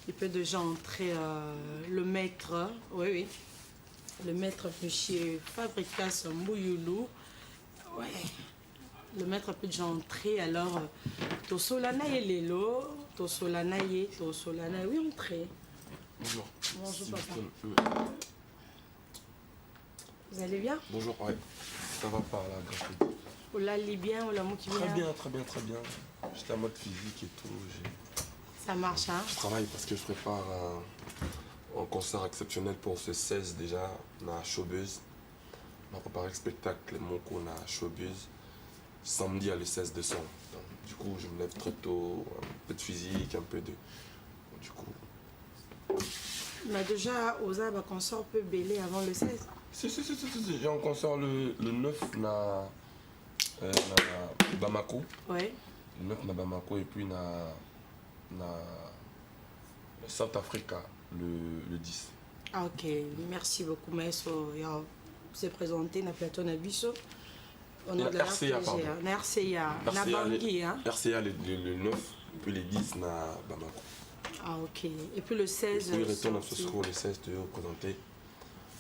Il peut déjà entrer le maître, oui, oui. Le maître chez Fabricas Mbouyoulou. Ouais. Le maître peut déjà entrer. Alors, Tosolana et Lelo, Tosolana et Tosolana. Oui, entrez. Bonjour. Bonjour, papa. Vous allez bien? Bonjour, ouais. Ça va par là, grâce. Vous l'allez bien ou l'amour qui vient? Très bien, très bien, très bien. J'étais en mode physique et tout. Ça marche, hein? Je travaille parce que je prépare un concert exceptionnel pour ce 16 déjà, à Showbuzz. On a préparé le spectacle Moko à Showbuzz samedi le 16 décembre. Donc, du coup, je me lève très tôt, un peu de physique, un peu de... Du coup... Mais déjà, aux arbres, concert peut bêler avant le 16. Si. J'ai un concert le 9 à Bamako. Ouais. Le 9 à Bamako et puis South Africa le 10. Ah, ok, merci beaucoup, maestro. Vous êtes présenté dans plateau Nabiso. On a de la RCA, pardon. RCA, na Bangui, hein? RCA le 9 et puis le 10 à Bamako. Ah, ok. Et puis le 16. Et puis retourne à Sosco le 16 de présenter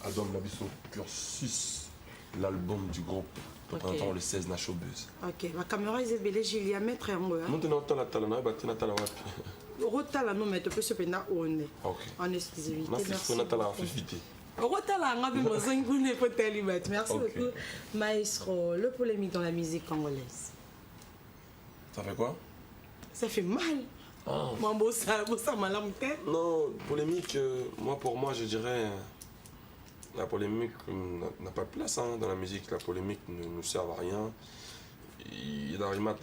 album Nabiso Cursus, l'album du groupe. Okay. Le 16 na Showbuzz. Ok, ma caméra est belle, Julia mettre en haut. Maintenant, tu as la wapi. Rotala no mais tu peux se pena on. Ok. En exclusivité. Merci. Merci. Rotala ngabi mozengune poteli bat. Merci beaucoup. Maestro, le polémique dans la musique congolaise. Ça fait quoi? Ça fait mal. Ah. Moi bossa malam te. Non, polémique pour moi je dirais la polémique n'a pas de place dans la musique. La polémique ne nous sert à rien. Il alimente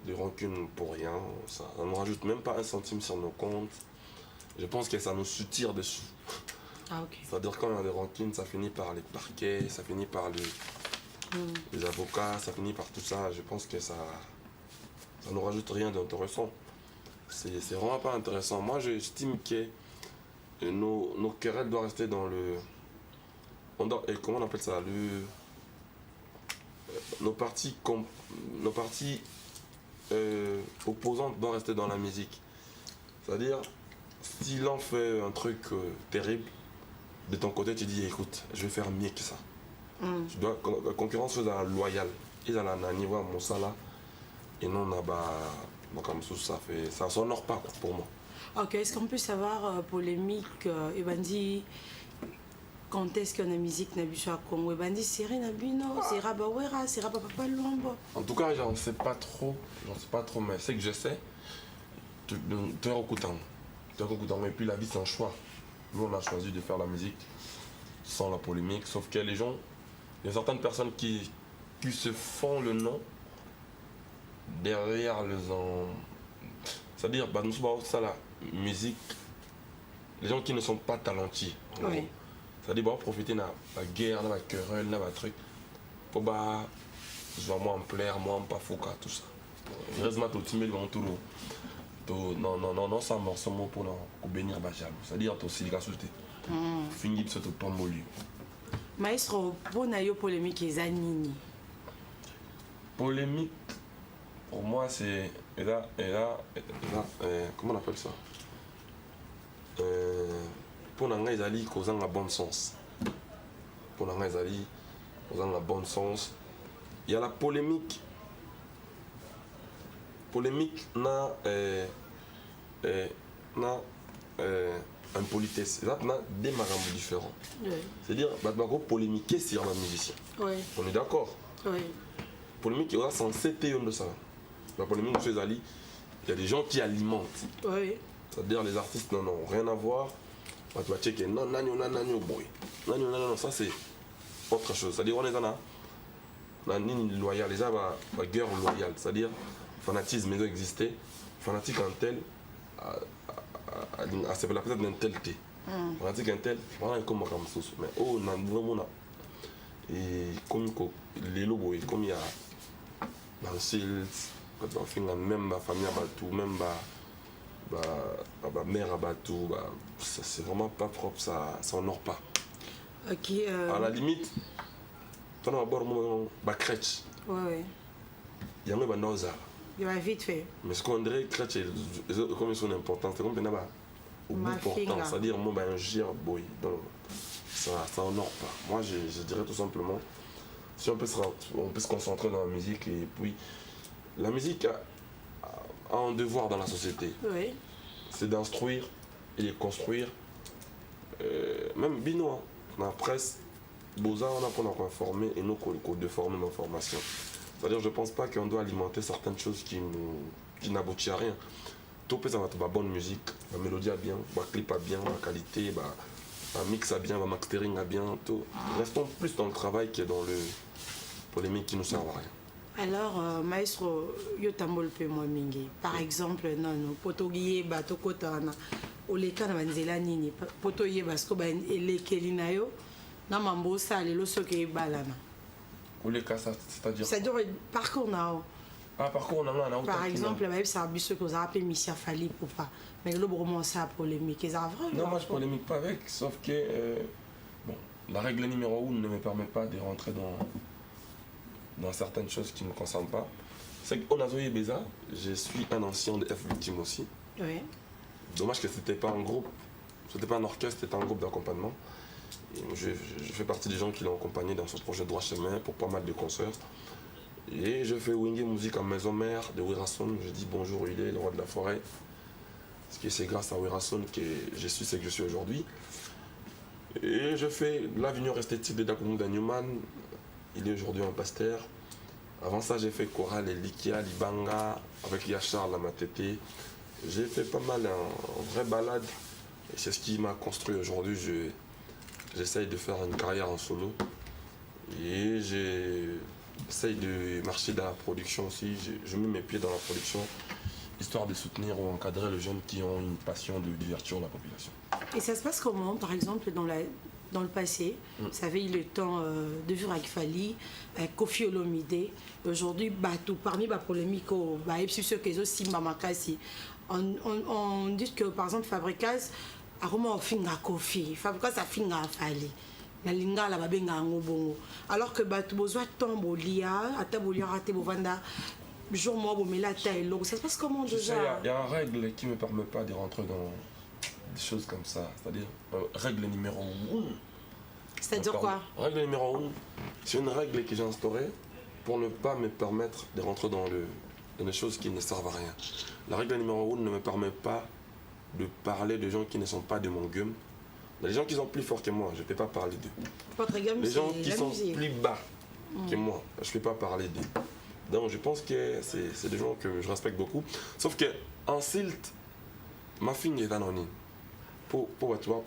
les rancunes pour rien. Ça ne rajoute même pas un centime sur nos comptes. Je pense que ça nous soutire dessus. Ah, ok. C'est-à-dire quand on a des rancunes, ça finit par les parquets, ça finit par les avocats, ça finit par tout ça. Je pense que ça ne rajoute rien d'intéressant. C'est vraiment pas intéressant. Moi, j'estime que nos querelles doivent rester dans le... comment on appelle ça? Nos parties opposantes doivent rester dans la musique. C'est-à-dire, si l'on fait un truc terrible, de ton côté, tu dis, écoute, je vais faire mieux que ça. Tu dois, la concurrence est loyale. Ils ont un niveau mon salaire. Et non, comme ça s'honore pas pour moi. Ok, est-ce qu'on peut savoir, polémique, Ebandi, quand est-ce qu'on a musique Nabiso à Congo? Ebandi, c'est Nabino, c'est Rabawera, c'est Rabapapa Luambo. En tout cas, j'en sais pas trop, mais ce que je sais, tu es recoutant. Et puis la vie, c'est un choix. Nous, on a choisi de faire la musique sans la polémique, sauf que les gens, il y a certaines personnes qui se font le nom derrière les gens. C'est-à-dire, nous sommes ça la musique, les gens qui ne sont pas talentueux. Oui. C'est-à-dire, on profiter de la guerre, de la querelle, de la truc, pour moi en plaire, moi en pas fouca, tout ça. Heureusement, tout le monde tout non, ça morceau pour bénir Bachal. C'est-à-dire, tout silica sauté. Fini, c'est tout pas mollu. Maestro, bon ayo polémique et zanini. Polémique, pour moi, c'est. Et là, comment on appelle ça? Pour nous, ils allaient causant le bon sens. Pour nous, ils allaient causant le bon sens. Il y a la polémique. Polémique n'a impolitesse. Il y a des marambes différents. Oui. C'est-à-dire, il faut polémiquer sur la musicien. Oui. On est d'accord? Oui. Polémique, il y a censé être de ça. La polémique, il y a des gens qui alimentent. Oui. C'est-à-dire les artistes n'ont rien à voir. Tu vas checker, non, ça c'est autre chose. C'est-à-dire on est dans la ligne loyale, les gens la guerre loyale. C'est-à-dire fanatisme, mais existait. Fanatique en tel, c'est la peut-être d'un tel thé. Fanatique en tel, voilà comme ça. Mais oh, non, et comme les lobos, comme il y a dans le ciel, même ma famille a tout, même ma mère a tout, c'est vraiment pas propre, ça honore pas. Ok. À la limite, tu as d'abord ma crèche. Oui. Il y a un noza. Il va vite fait. Mais ce qu'on dirait, crèche, comme ils sont importants, c'est comme un au bout portant, c'est-à-dire moi ben, un gire boy. Donc ça honore pas. Moi je dirais tout simplement, si on peut se concentrer dans la musique, et puis la musique a un devoir dans la société. Oui. C'est d'instruire et de construire. Même Binois, dans la presse, Beaux-Arts, on apprend à informer et nous de former nos formations. C'est-à-dire, je ne pense pas qu'on doit alimenter certaines choses qui n'aboutissent à rien. Tout peut être la bonne musique, la mélodie a bien, le clip a bien, la qualité, le mix a bien, le mastering a bien. Tout. Restons plus dans le travail que dans le polémique qui ne nous sert à rien. Alors, maestro, yo tambol pe moi mingi. Par exemple, non, potogiye bato kotana. Oleka na banzela nini. Potoye basko ba elekeli na yo. Na mambo sale lo soke balana. Oleka ça c'est-à-dire. C'est-à-dire parcours na. Ah parcours na na. Par exemple, ba ça biso ko za appelé Missia Fali pour pas. Mais le bromo ça polémique, ça vrai. Non, moi je polémique pas avec, sauf que bon, la règle numéro 1 ne me permet pas de rentrer dans certaines choses qui ne me concernent pas. C'est qu'Onazoye Beza, je suis un ancien de F Victime aussi. Oui. Dommage que c'était pas un groupe, c'était pas un orchestre, c'était un groupe d'accompagnement. Je fais partie des gens qui l'ont accompagné dans son projet Droit Chemin pour pas mal de concerts. Et je fais Wingé Musique en maison mère de Wirason. Je dis bonjour, il est le roi de la forêt. Parce que c'est grâce à Wirason que je suis ce que je suis aujourd'hui. Et je fais l'Avenir esthétique de Dakumunda Newman. Il est aujourd'hui un pasteur. Avant ça, j'ai fait chorale et Likia, Libanga, avec Yachar, la Matete. J'ai fait pas mal en vraie balade. Et c'est ce qui m'a construit aujourd'hui. J'essaye de faire une carrière en solo. Et j'essaye de marcher dans la production aussi. Je mets mes pieds dans la production, histoire de soutenir ou encadrer les jeunes qui ont une passion de divertir la population. Et ça se passe comment, par exemple, dans le passé? Vous savez, il est temps de vivre avec Fali, avec Kofi Olomide. Aujourd'hui, parmi les polémiques, on dit que, par exemple, Fabricas a vraiment fait Kofi. Fabricas a fait Fali. Alors que besoin de temps, il y a jour moi ça se passe comment déjà? Il y a une règle qui ne me permet pas de rentrer dans des choses comme ça, c'est-à-dire règle numéro 1. C'est-à-dire quoi? Règle numéro 1, c'est une règle que j'ai instaurée pour ne pas me permettre de rentrer dans des choses qui ne servent à rien. La règle numéro 1 ne me permet pas de parler de gens qui ne sont pas de mon gueule. Les gens qui sont plus forts que moi, je ne peux pas parler d'eux. Les gens qui sont plus bas que moi, je ne peux pas parler d'eux. Donc je pense que c'est des gens que je respecte beaucoup. Sauf qu'en silt, ma fille est anonyme. Pour tu vois,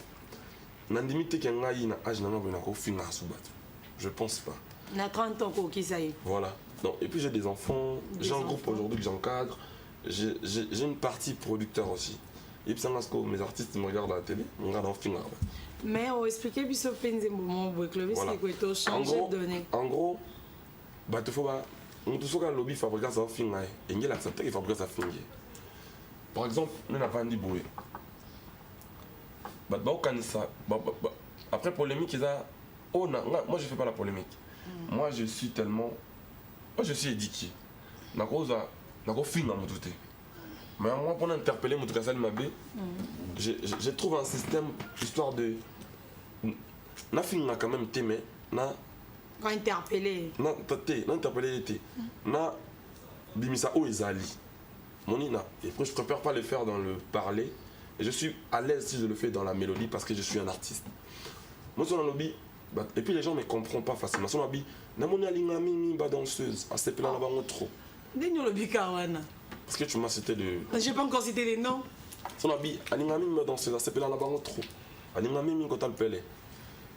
je pense pas. On a 30 ans qui ça y est. Voilà. Donc, et puis j'ai des enfants, j'ai un groupe aujourd'hui que j'encadre. J'ai une partie producteur aussi. Et puis mes artistes me regardent à la télé, me regardent en film. Mais on expliquait puis ce moment où c'est quoi tu changes de données. En gros, tu faut pas on tout ce que lobby fabrique ça film et il accepte qu'il fabrique ça film. Par exemple, nous n'a pas dit boué. Après polémique ils a moi je fais pas la polémique. Moi je suis éduqué. Na cause na ko film na mututé. Mais moi pour interpeller mon casal mabé, je trouve un système histoire de na film na quand même témé na interpeller. Non, interpeller été. Na bimisa o ezali. Monina. Et après je préfère pas le faire dans le parler. Et je suis à l'aise si je le fais dans la mélodie parce que je suis un artiste. Moi sur le lobby, et puis les gens ne comprennent pas facilement. Sur le lobby, na moni alinga mimi ba danseuse, a sepela na bango trop. Denyo lobby kawana. Parce que tu m'as cité de. J'ai pas encore cité les noms. Sur le lobby, alinga mimi ba danseuse, a sepela na bango trop. Alinga mimi ko talpele.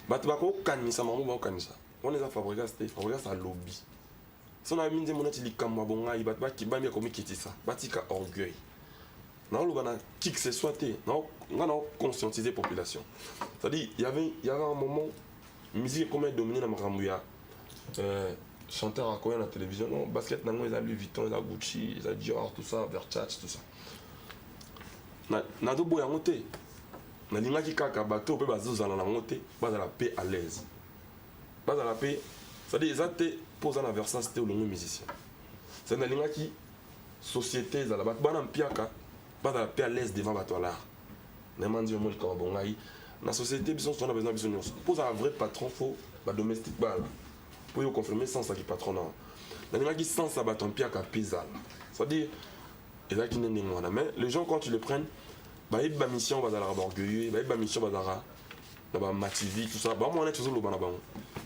Ba tu ba ko kanisa mamu ba kanisa. On les a fabriqués à lobby. Si on a mis des monnaie li kamwa bonga il ba ki ba mi ko mi kitisa. Batika orgueil. Non, le gars qui que ce soit, on a conscientisé la population. C'est-à-dire, il y avait un moment, la musique est dominée dans Maramouya. Chanteur à quoi à la télévision, non, basket, ils ont Louis Vuitton, ils ont Gucci, ils ont Dior, tout ça, Versace, tout ça. Na do boya ngote. Na linga ki kaka bato pe bazozala na ngote, bazala paix à l'aise. Bazala paix, c'est-à-dire ils étaient posant la Versace au long musicien. C'est na linga ki société za la bat bana mpiaka. Pas à la paix à l'aise devant Batola. Nemandi moi quand bon ngai. La société besoin on a besoin de pose un vrai patron faut ba domestique ba. Pour yo confirmer sans ça qui patron non. Na ninga qui sans ça ba ton pia ka pizza. Ça dit et là qui n'est mais les gens quand tu les prennent ba ba mission ba dala orgueilleux, ba mission ba dara na ba mativi tout ça. Ba moi on est toujours le bana ba.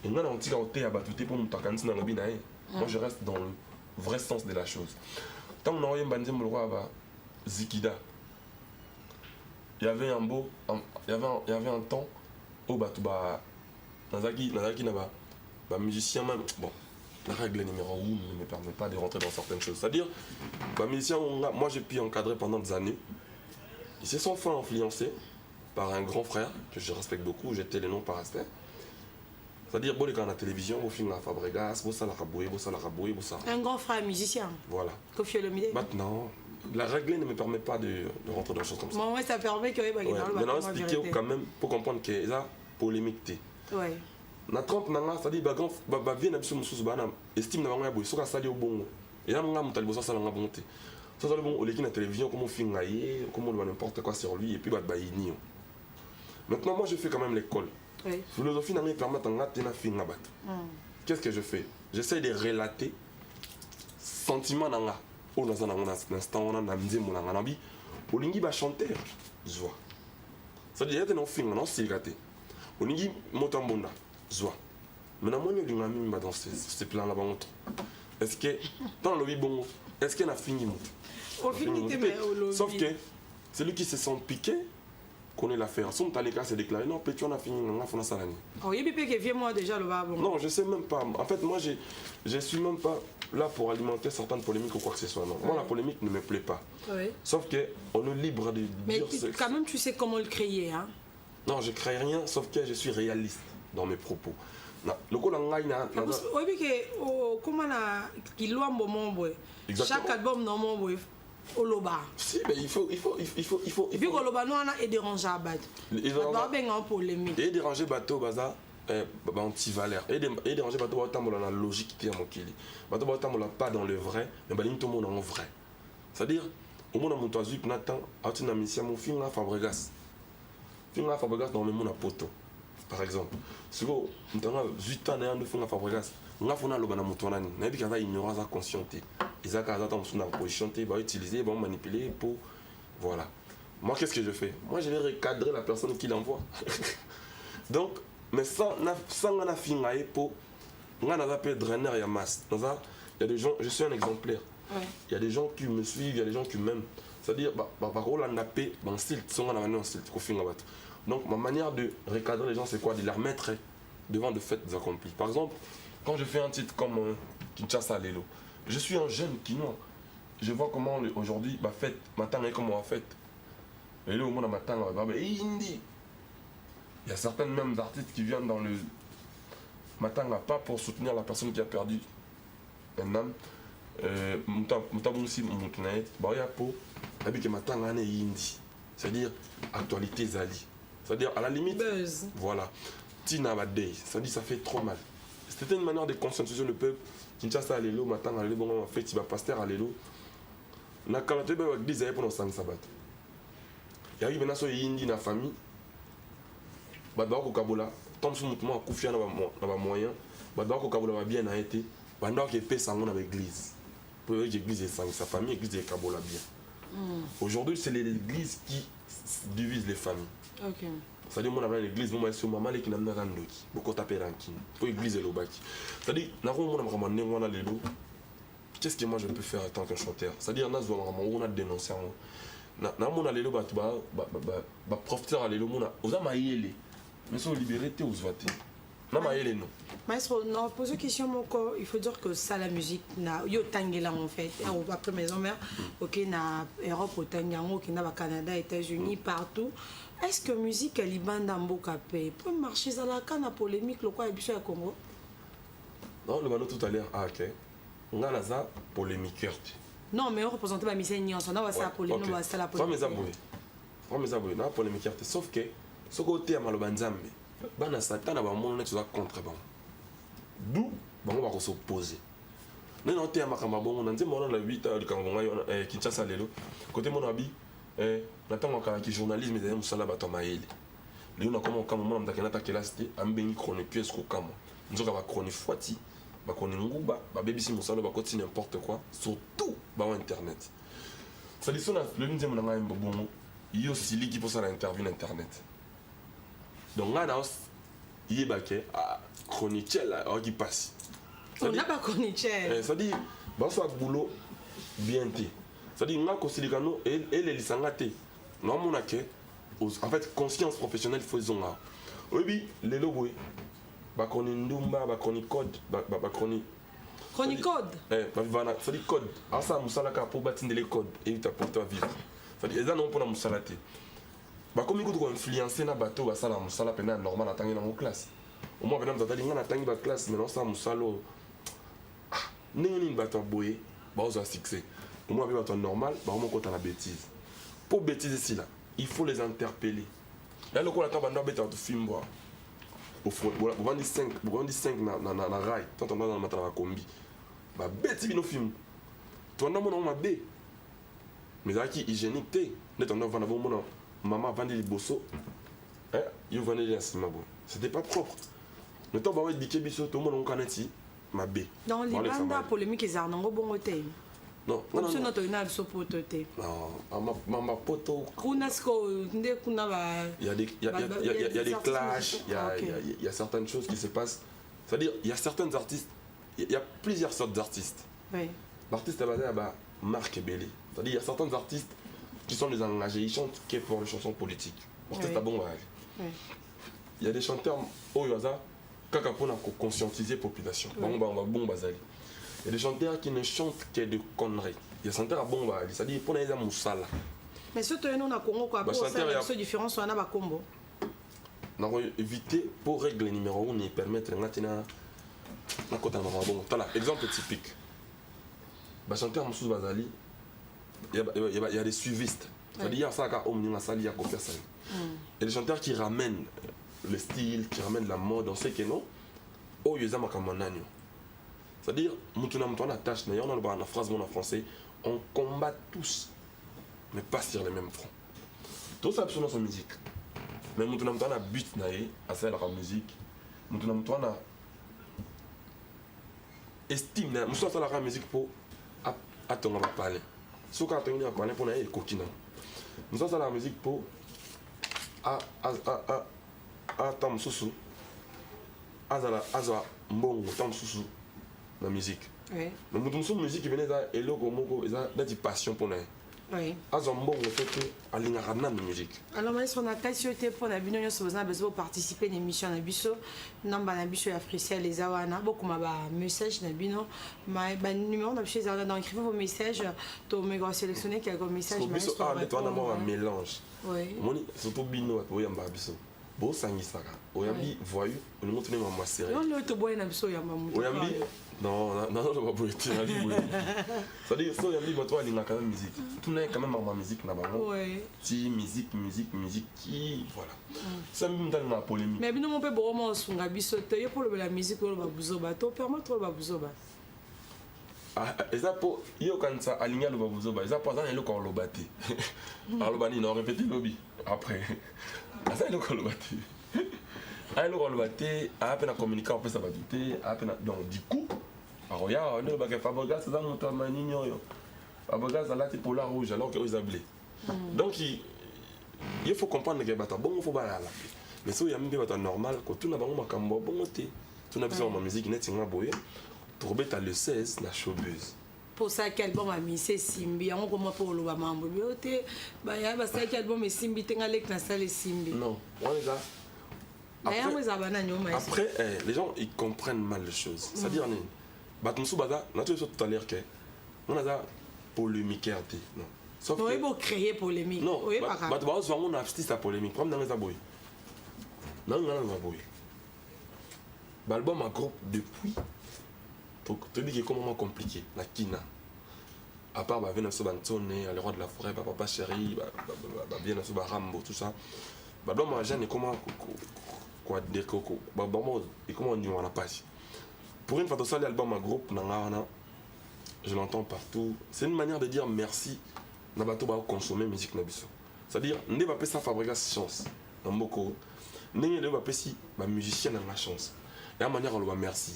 Et nga na on tika oté ba tout pour mutakansi na lobi na e. Moi je reste dans le vrai sens de la chose. Tant on a bandé le roi ba Zikida. Il y avait un beau il y avait un temps où bah tout bah Nazaki n'a pas musicien même bon la règle numéro 1 ne me permet pas de rentrer dans certaines choses, c'est-à-dire bah musicien moi j'ai pu encadrer pendant des années. Ils se sont fait influencer par un grand frère que je respecte beaucoup, j'étais les noms par respect. C'est-à-dire bon les gars à la télévision au film la Fabregas, bon ça la Raboué, bon ça la Raboué, bon ça. Un grand frère musicien. Voilà. Kofi Olomide. Maintenant la règle ne me permet pas de rentrer dans des choses comme ça. Moi, ça permet que maintenant expliquer quand même pour comprendre que y a polémique. Ouais. Na 30 nanga ça dit ba grand ba bien absolument mususu bana estime na bango ya boy soka sali obongo. Et là nga mutali bossa sala nga bonté. Ça ça le bon au leki na télévision comment finga yé comment on n'importe quoi sur lui et puis ba yini. Maintenant moi je fais quand même l'école. Oui. Philosophie n'a me permet nga tena finga bat. Qu'est-ce que je fais? J'essaie de relater sentiment nanga. On a un instant, on a un mzimbo na nganabi, olingi ba chanter, joie. Ça dit, il y a un film, non, c'est gâté. Olingi motambonda, joie. Maintenant, moi, je suis dans ces plans-là. Est-ce que, dans le bon, est-ce qu'il y a fini? Sauf que, celui qui se sent piqué, connaît l'affaire. Son taléka s'est déclaré, non, peut-être on a fini, on a fait ça l'année. Oh, il y a des qui moi déjà le bas. Non, je sais même pas. En fait, moi, je suis même pas là pour alimenter certaines polémiques ou quoi que ce soit. Non. Moi, la polémique ne me plaît pas. Oui. Sauf qu'on est libre de dire... Mais quand même, tu sais comment le créer, hein? Non, je ne crée rien, sauf que je suis réaliste dans mes propos. Le coup, oui, comment chaque album, non, Oloba. Si, mais il faut. Et puis Oloba, nous, on a dérangé à battre. Et déranger bateau, baza, anti-valeur. Et déranger bateau, on a la logique qui est mon kili. Bateau, on n'a pas dans le vrai, mais tout le monde en vrai. C'est-à-dire, au moins, on a mon zup, Nathan, à une mission, mon film, Fabregas. Film, Fabregas, dans le monde à poto. Par exemple. Si vous avez 8 ans, de film, Fabregas. On a fait un lobana moutonani. On a dit qu'il y a une ignorance consciente. Ils ont une position, ils vont utiliser, ils vont manipuler pour. Voilà. Moi, qu'est-ce que je fais? Moi, je vais recadrer la personne qui l'envoie. Donc, mais sans la fin, pour. On a appelé drainer et masse. Il y a des gens, je suis un exemplaire. Il y a des gens qui me suivent, il y a des gens qui m'aiment. C'est-à-dire, par contre, on a appelé un style, un style. Donc, ma manière de recadrer les gens, c'est quoi? De les remettre devant de faits accomplis. Par exemple, quand je fais un titre comme Kinshasa Lelo, je suis un jeune Kinois. Je vois comment aujourd'hui, ma fête, matin et comment on fait. Et là, au moins, matin, il y a certains mêmes artistes qui viennent dans le matin, pas pour soutenir la personne qui a perdu un âme. C'est-à-dire actualité Zali. C'est-à-dire à la limite, buzz. Voilà, Tina Badei, ça fait trop mal. C'était une manière de conscientiser le peuple. Kinshasa Alelo, matin Alelo, bon, en fait, il va pasteur Alelo. Na kalate ba l'église pour nos sang sabat. Il arrive na so yindi na famille. Ba ko kabola, tom su mutumo akufia na ba moyen. Ba ko kabola ba bien na été. Ba ndo ke pesa ngo na l'église. Pour l'église et sa famille, l'église et kabola bien. Aujourd'hui, c'est l'église qui divise les familles. OK. C'est-à-dire, moi, dans l'église, moi, je suis maman qui n'a pas de beaucoup tapé ranking. Pour l'église et le bac. C'est-à-dire, qu'est-ce que moi je peux faire en tant que chanteur? C'est-à-dire, on a dénoncé. On a les professeurs, on a maïlé. Mais si on libéré, on se voit. On a maïlé, non. Maestro, non, pose une question, il faut dire que ça, la musique, il y a Tangela en fait. Après maison mère, ok, na Europe, au Tangango, qui n'a pas Canada, États-Unis, partout. Est-ce que la musique est liban dans Mboka peut marcher dans la canne à polémique, le quoi est bien à Congo? Non, le mano tout à l'heure, ah ok. On a la polémique. Non, mais on représente la mission Nyon, on a ça polémique, on a ça la polémique. Pas mes abonnés, on a polémique. Sauf que, ce côté à Malobanzambe, ben à Satan, on va se contre bon. D'où, on va s'opposer. Nous, on a un macamabon, on a dit, on a 8 heures de Kangonga, Kinshasa Lelo. Côté mon habit, Nathan qui journalisme et musala bato maele. Le on a comment comme moi ndakena ta classe te ambengi chronique est-ce que comme nous va chronique fati ba chronique nguba ba baby si musala ba côté n'importe quoi surtout ba internet. Ça dit son le minze mon nga mbongo yo sili qui pour ça l'interview internet. Donc là dans yebake chronique là qui passe. On n'a pas chronique. Ça dit ba ça boulot bien té. Ça dit nga ko silikano et les lisangate. Non mon en fait conscience professionnelle faisons là. Oui les logos ba koni ndumba ba koni code ba koni code. Ça dit code. Asa musala ka pour battre les codes et ta pour toi vivre. Ça dit eza non pour la musala té. Ba komi ko influencer na bateau ba sala musala pena normal atangi na mo classe. Au moins venant d'attendre nga na tangi ba classe mais non ça musalo. Nini bateau boye ba oza succès. Au moins bateau normal ba mo kota na bêtise. Pour bêtiser ici là, il faut les interpeller. Là le coup la table on doit bêter au film boire. Au fond, vous vendez 5 na rail, tant on dans la combi. Bah bêtise nos films. Toi non mon ma bé. Mais là qui hygiénique té, net on vend mon maman vendait les bossos. You vendait les cinéma bon. C'était pas propre. Le temps ba ouais biké biso tout le monde on connaît ici ma bé. Dans les bandes polémiques ils arnango bon hôtel. Non, non, non. Non, ma poto. Il y a des clashs, il y a certaines choses qui se passent. C'est-à-dire, il y a certains artistes, il y a plusieurs sortes d'artistes. Oui. L'artiste est basé à Marc Ebele. C'est-à-dire, il y a certains artistes qui sont des engagés, ils chantent que pour les chansons politiques. L'artiste est bon. Il y a des chanteurs, au Yosa, qui ont conscientiser la population. Bon, bazali. Il y a des chanteurs qui ne chantent que de conneries. Il y a des chanteurs à bon, c'est-à-dire pour les moussala. Mais surtout, nous, on a Congo, quoi. Pour ça, il y a une différence, on a un combo. On va éviter pour règle numéro 1 et permettre de exemple typique. Les chanteurs Moussou Bazali, il y a des suivistes. C'est-à-dire, il y a ça qui a ça. Et les chanteurs qui ramènent le style, qui ramènent la mode, on sait que non. Oh, il y a un c'est-à-dire, on a la tâche, on a la phrase en français, on combat tous, mais pas sur les mêmes fronts. Tout ça, c'est notre musique. Mais on a la but à faire la musique, on a estime, on a la musique pour attendre à parler. Ce qu'on a attendre à parler pour aller coquiner. On a la musique pour attendre sous azala mbongo attendre sous la musique. Oui. Mais nous musique qui venait là et là comme ça des passion pour nous. Oui. Azambo on fait que alingana de musique. Alors mais on a qualité pour la bino so besoin de participer à l'émission na biso namba na biso africain les awana beaucoup ma message na bino ma numéro na chez dans écrivez vos messages to me sélectionner quelques messages mais toi on a un mélange. Oui. Moni surtout bino to yamba biso. Bo sangisaka. Oyambi voyou, on nous montre ma série. Non le to boy na biso yamba mutu. Oyambi non, je ne vais pas pour être c'est-à-dire, si on a toi, il y a quand même musique. Tout n'est quand même en musique. Si, musique, qui. Voilà. C'est même dans la polémique. Mais nous, on peut vraiment se faire pour la musique, on va vous obattre. On permet de vous obattre. Et ça, pour. Il y a quand ça, aligné le vous obattre. Ça, par exemple, il y a le corps le batté. Alors, on a répété le lobby. Après. Ça, il y a le corps le batté. Alors, on va battre. Après, on a communiqué, après, ça va douter. Donc, du coup. Regarde, on a Fabregas, c'est un montant manignon. Fabregas, là, c'est pour la rouge, alors qu'ils ont blé. Donc, il faut comprendre que c'est bon, il faut pas là. Mais si il y a un normal, quand tout le monde a un bon côté, tout le monde a une musique net, trouver le 16, la showbiz. Pour ça, quel bon ami, c'est Simbi. On commence pour le Bamambo. Il y a quel bon, mais Simbi, tu as les Simbi. Non, on est là. Après, les gens ils comprennent mal les choses. C'est-à-dire, tout à l'heure que on a polémique non sauf que pour créer polémique non on a abstis à polémique comme dans les aboy l'album a groupe depuis donc tu dis que comment compliqué la kina à part venir sur Bantone le roi de la forêt papa chéri bien sur Rambo tout ça l'album a jeune comment quoi dire coco et comment on dit on a pas. Pour une fois, l'album à groupe, je l'entends partout. C'est une manière de dire merci na bato ba consommer musique na biso. C'est-à-dire ne va pas ça fabriquer chance dans moko. Ne va pas si ba musicien na la chance. Et à manière on va merci.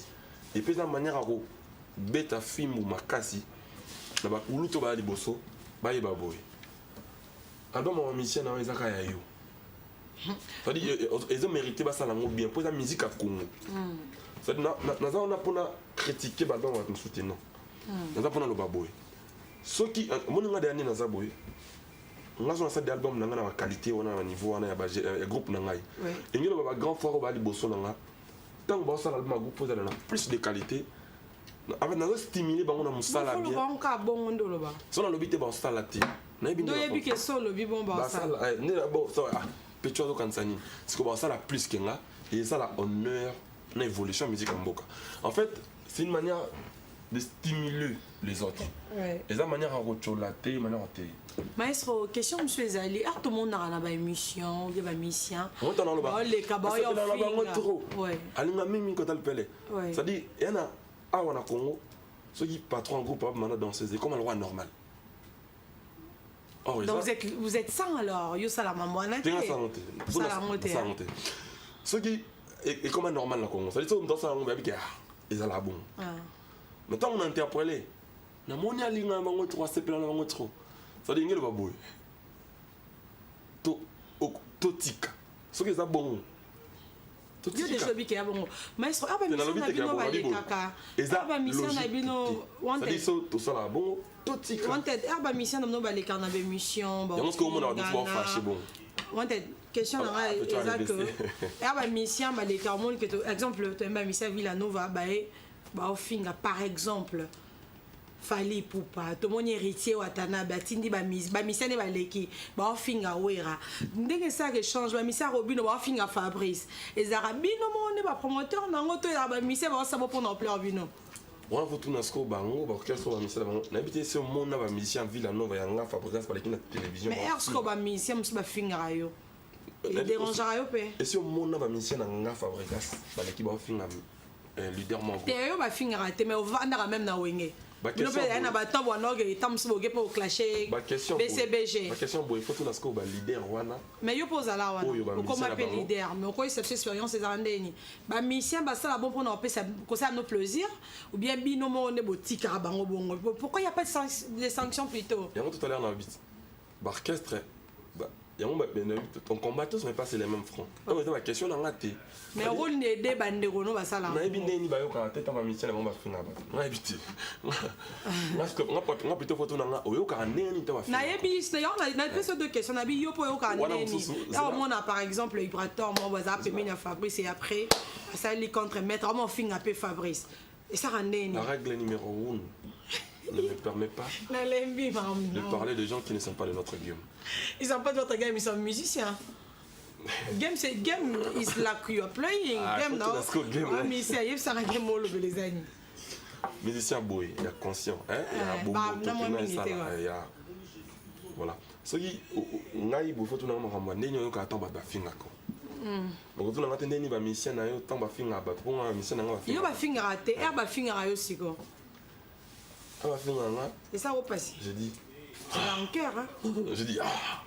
Et puis la manière à beta film ou makasi na ba kuluto ba liboso ba yeba boy. Album en musicien na ezaka ya yo. C'est-à-dire ils ont mérité ba ça la bien pour la musique à Congo. C'est-à-dire on a pour critiquer ba dans notre soutien. Nous avons le baboy. Ce qui mon nga dernier na zaboy. On a un album na la qualité on a un niveau on a un groupe na ngai. Et nous ba grand fort ba liboso na nga. Tant que ça l'album groupe vous avez plus de qualité. Avec nous stimuler ba on a musala bien. On ka bon ndolo ba. So na lobité ba sala ti. Na bien. Donc et puis que solo bi bon ba ça. Ne bon ça Petro Kansani. C'est que ça la plus que là et ça la honneur na évolution musique en boka. En fait, c'est une manière de stimuler les autres. Et ça manière à recholater, manière à te. Maestro, question monsieur Ezali, tout le monde a une émission, il y a une mission. On t'en a le bas. Les cabarets ont fait. Ouais. Alinga mimi quand elle pèle. Ça dit, il y en a à Wana Congo, ceux qui patron groupe maintenant dans ces comme un roi normal. Oh, donc vous êtes sans alors, yo ça la maman là. Ça la monter. Ceux qui est comme un normal dans Congo. Ça dit dans ça on va bien. Ils ont la bon. Maintenant on a interpellé. Na moni alinga bango 3 sepela na bango trop. Ça dit ngelo baboy. To tika. Ce qui est bon. To tika. Yo déjà bi ke bon. Maestro, aba mission na bino ba le kaka. Aba mission na bino wanted. Ça dit to ça la bon. To tika. Wanted, aba mission na bino ba le kana be mission ba. Y'a ce que on a dû voir fâché bon. Wanted, question na exact que aba mission ba le ka monde que exemple to ba mission Villanova ba ba ofinga par exemple. Fali Poupa, tout mon héritier Watana, Batindi Bamisane Baleki, Bafinga Wera. Dès que ça change, Bamissa Robino, Bafinga Fabrice. Et Zarabino, mon pas promoteur, Nangoto, Bamissa, Bassamo pour n'en vino. On va tout nasco bango, orchestre Bamissa, n'habiter ce monde, Bamissia, Villanova, Yanga, Fabrice, par la télévision. Mais est-ce que Bamissia, Bafinga Yo? Il dérangera Yo, Pé. Et si au monde, Bamissia, Nanga, Fabrice, par l'équipe Bafinga, leader Mongo. T'es Yo, Bafinga, mais au Vandara même na Wenge. Ma question il faut tout nasco ba leader wana. Mais yo pose la wana. Comment appelle leader? Mais quoi cette expérience ces andeni. Ba mission ba ça la bon pour nous ça concerne nos plaisirs ou bien binomo on est botika bango bongo. Pourquoi il y a pas de sanctions plutôt? Il y a tout à l'heure dans le beat. Ba orchestre on combat tous mais pas c'est les mêmes fronts. Donc c'est la question dans la tête. Mais rôle n'est des banderos non va ça là. Na ebinde ni ba yo ka tête en mission na ba finga ba. Na ebiti. On plutôt photo na oyo ka neni ta ba. Na ebi c'est na plus de questions na bi yo po yo ka neni. Là on a par exemple Ibrator moi va appeler na Fabrice et après ça les contre mettre mon finga pe Fabrice. Et ça neni. La règle numéro 1 ne me permet pas de parler de gens qui ne sont pas de notre game. Ils sont pas de notre game, ils sont musiciens. Game c'est game is like you are playing. Game now. Mais c'est ça game molo les amis. Musicien boy, il y a conscient, hein? Il y a beaucoup il y a voilà. Ce qui ngai bo faut tout na mo ndeni yo ka tamba ba finga ko. Donc tout na ngate ndeni ba musicien na yo tamba finga ba pour un musicien na ba finga. Yo ba finga te, ba finga yo siko. Et ça, vous passez. Je dis. C'est un cœur, hein? Je dis, ah,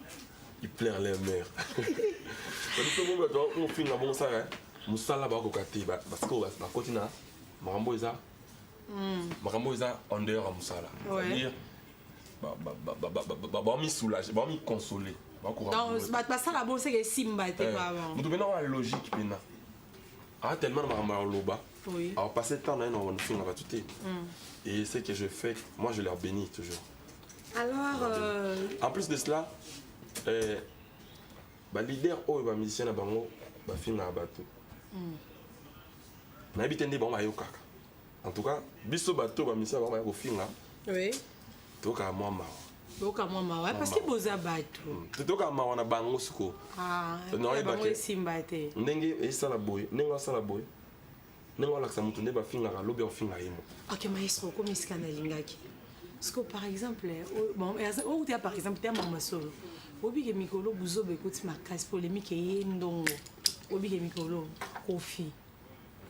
il plaire les mères. On finit bon ça, hein? Moussala ba ko kati parce que ba continue. Marambo isa. Marambo isa en dehors à Moussala. C'est-à-dire ba mi soulager, ba mi consoler. Non, ba ça la bon c'est que simba te ba avant. Nous devons avoir logique pena. Ah tellement marambo loba. Oui. Alors passer le temps là on fait on va tout et ce que je fais moi je leur bénis toujours. Alors en plus de cela ba leader o ba musicien na bango ba film na bato. Na habité ndé bon ba yo kaka. En tout cas biso bato ba musicien ba ko film là. Oui. Toka moi ma. Toka moi ma parce que boza bato. Toka ma wana bango suko. Ah. Non ba ko simba te. Ndenge e sala boy, ndenge sala boy. Ok, maestro, comment est-ce qu'on a l'ingaki? Parce que par exemple, bon, par exemple, tu as un solo. Obi ke mikolo buzo be koti ma casse polémique et ndongo. Obi ke mikolo Kofi.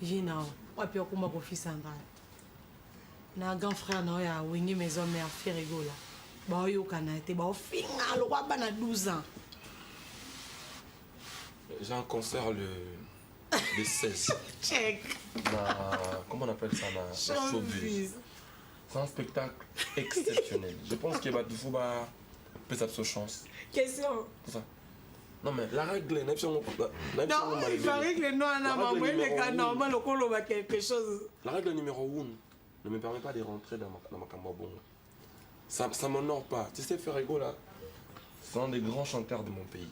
Jina. Wa pe okuma Kofi Sandra. Na grand frère na ya wingi maison mère fait rigola. baoyokana te baofinga lokwa bana 12 ans. J'ai un concert le 16. Check. Comment on appelle ça la showbiz. C'est un spectacle exceptionnel. Je pense qu'il va faut peut-être sa chance. Question. Pour ça. Non mais la règle n'est pas non, il paraît que normal quelque chose. La règle numéro 1 ne me permet pas de rentrer dans ma camabon. Ça m'honore pas. Tu sais, Ferrego là, c'est un des grands chanteurs de mon pays.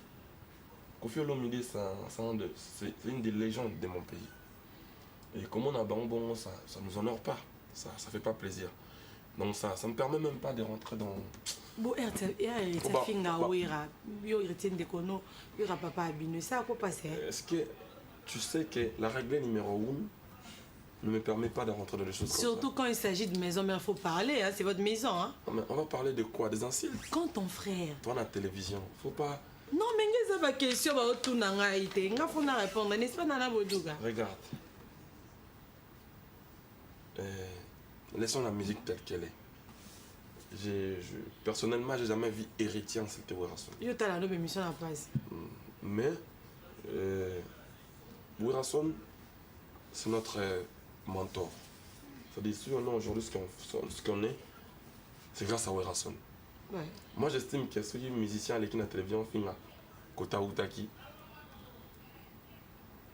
Koffi Olomide, c'est une des légendes de mon pays. Et comme on a bonbon, ça nous honore pas. Ça fait pas plaisir. Donc ça me permet même pas de rentrer dans... Bon, est-ce que tu sais que la règle numéro 1 ne me permet pas de rentrer dans les choses comme ça? Surtout quand il s'agit de maison, mais il faut parler, hein, c'est votre maison. Hein. Mais on va parler de quoi? Des insultes? Quand ton frère... Toi, la télévision, faut pas... Non, mais c'est pas question, il faut répondre, n'est-ce pas, Nana Boudouga? Regarde. Laissons la musique telle qu'elle est. Personnellement, j'ai jamais vu héritier en cette Werason. Mais Werason, c'est notre mentor. C'est-à-dire, si on est aujourd'hui ce qu'on est, c'est grâce à Werason. Ouais. Moi, j'estime que ceux musiciens à l'équipe de la télévision, Kota Outaki,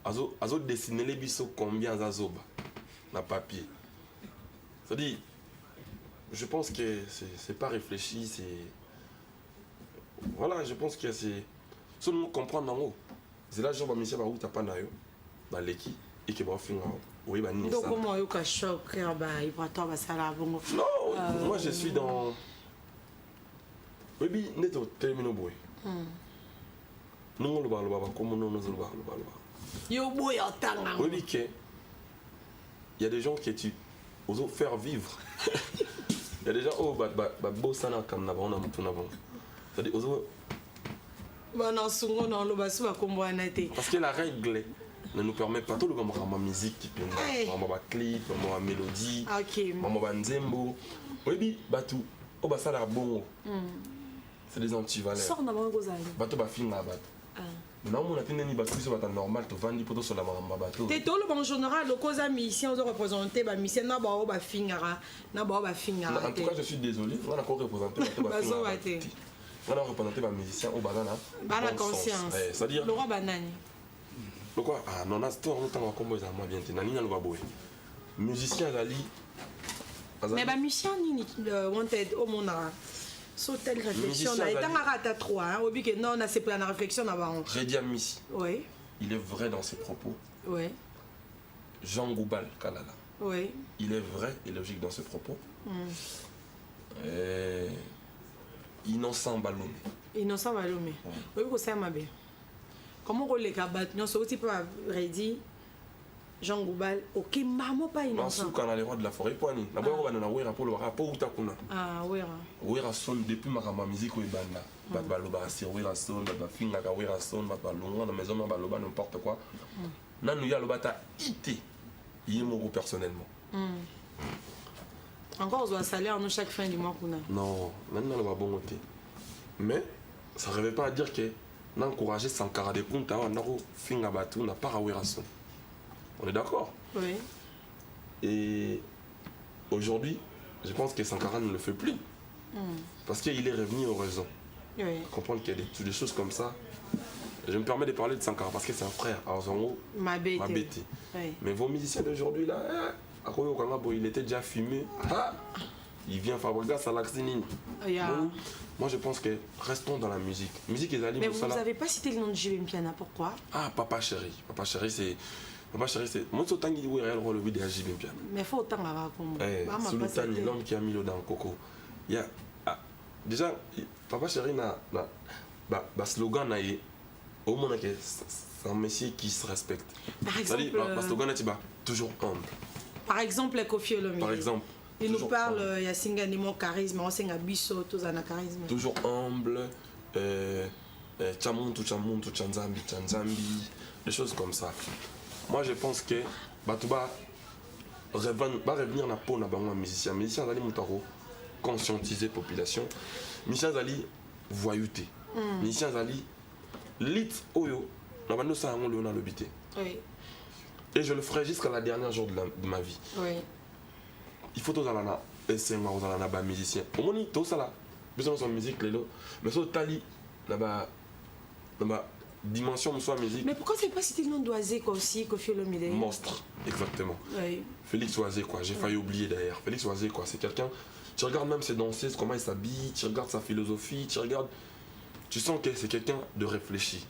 azo dessiner les bisous combien d'azoba na papier. C'est-à-dire, je pense que c'est pas réfléchi, c'est... Voilà, je pense que c'est... Si nous comprenons en haut, c'est là que je vais me dire que tu n'as pas dans l'équipe et que tu vas faire oui, bah, donc, comment tu as choc, il va t'en ça. Non, moi je suis dans... Oui, mais tu es terminé. Nous, on va le comment nous le oui, il y a des gens qui tu osent faire vivre. Il y a des gens oh bossana comme n'avons on a tout n'avons. C'est-à-dire osent. Parce que la règle ne nous permet pas tout le monde à ma musique qui peut ma clip, ma mélodie, ma nzembo. Oui, bah tout. Oh bah ça la bon. C'est des antivaleurs. Sors d'abord aux amis. Bateau bah fin là bateau. Non, on a tenu ni bateau sur bateau normal, tu vends plutôt sur la bateau. T'es tout le bon général, le cause amis ici on doit représenter bah mission n'a pas ba fingara, n'a pas ba fingara. En tout cas, je suis désolé, on a encore représenté bateau bah fingara. On a représenté ma musicien au banana. Banana conscience. C'est-à-dire le roi banane. Le quoi ah non, là c'est on temps comme ça moi bien nani na le baboy. Musicien Ali. Mais bah musicien ni wanted au monara. So telle réflexion là, et t'as trois, hein, au but que non, on a ces plans de réflexion là-bas. Redia Missi. Oui. Il est vrai dans ses propos. Oui. Jean Goubal Kalala. Oui. Il est vrai et logique dans ses propos. Innocent Balomé. Innocent Balomé. Oui, vous savez ma belle. Comment on les cabanes, non, c'est aussi pas redit. Jean Goubal, ok, maman pas innocent. Non, quand on a les rois de la forêt, poigné. La boîte on a oué pour le rapport où t'as qu'on a. Ah, oui. Ouéra sonne depuis ma musique ou banda. Bat baloba, si ouéra sonne, bat fin la ouéra sonne, bat balonga, dans maison ma baloba n'importe quoi. Nan nous y a le bata ité. Il est mort personnellement. Encore on doit salaire nous chaque fin du mois qu'on a. Non, maintenant on va bon côté. Mais ça ne revient pas à dire que n'encourager Sankara de Kunta, on a fin à batou, n'a pas à ouéra sonne. On est d'accord? Oui. Et aujourd'hui, je pense que Sankara ne le fait plus. Parce qu'il est revenu aux raisons. Oui. Comprendre qu'il y a des choses comme ça. Je me permets de parler de Sankara parce que c'est un frère. Alors, ma bête. Oui. Mais vos musiciens d'aujourd'hui, là, il était déjà fumé. Il vient fabriquer sa laxinine. Moi, je pense que restons dans la musique. Musique et mais vous n'avez pas cité le nom de JB Mpiana, pourquoi? Ah, Papa Chéri. Papa Chéri, c'est... Papa Chéri, c'est... Moi, c'est autant qu'il y a le rôle de JB Mpiana. Mais il faut autant la raconter. Sultan, l'homme qui a mis l'eau dans le coco. Il y a... Déjà, Papa Chéri n'a... slogan, au moins, c'est un monsieur qui se respecte. Par exemple... slogan, c'est toujours humble. Par exemple, Koffi Olomide. Par exemple. Il nous parle, il y a Singanimo charisme, on sait biso, tous un charisme. Toujours humble, Chamuntu, Chanzambi, des choses comme ça. Moi je pense que Batouba va revenir na peau na bango musicien. Musicien Zali Moutaro, conscientiser population. Michel Zali, voyouté. Michel Zali, lit oyo, la bande ça on le bité. Oui. Et je le ferai jusqu'à la dernière jour de ma vie. Oui. Il faut tous alana essayer moi aux alana ba musicien. Au moins tout ça là. Besoin de musique lelo. Mais ça tali là-bas dimension de soit musique. Mais pourquoi c'est pas cité le nom d'Oisé quoi aussi, Koffi Olomide? Monstre, exactement. Oui. Félix Oisé quoi, j'ai failli oublier d'ailleurs. Félix Oisé quoi, c'est quelqu'un, tu regardes même ses danseuses, comment il s'habille, tu regardes sa philosophie, tu sens que c'est quelqu'un de réfléchi.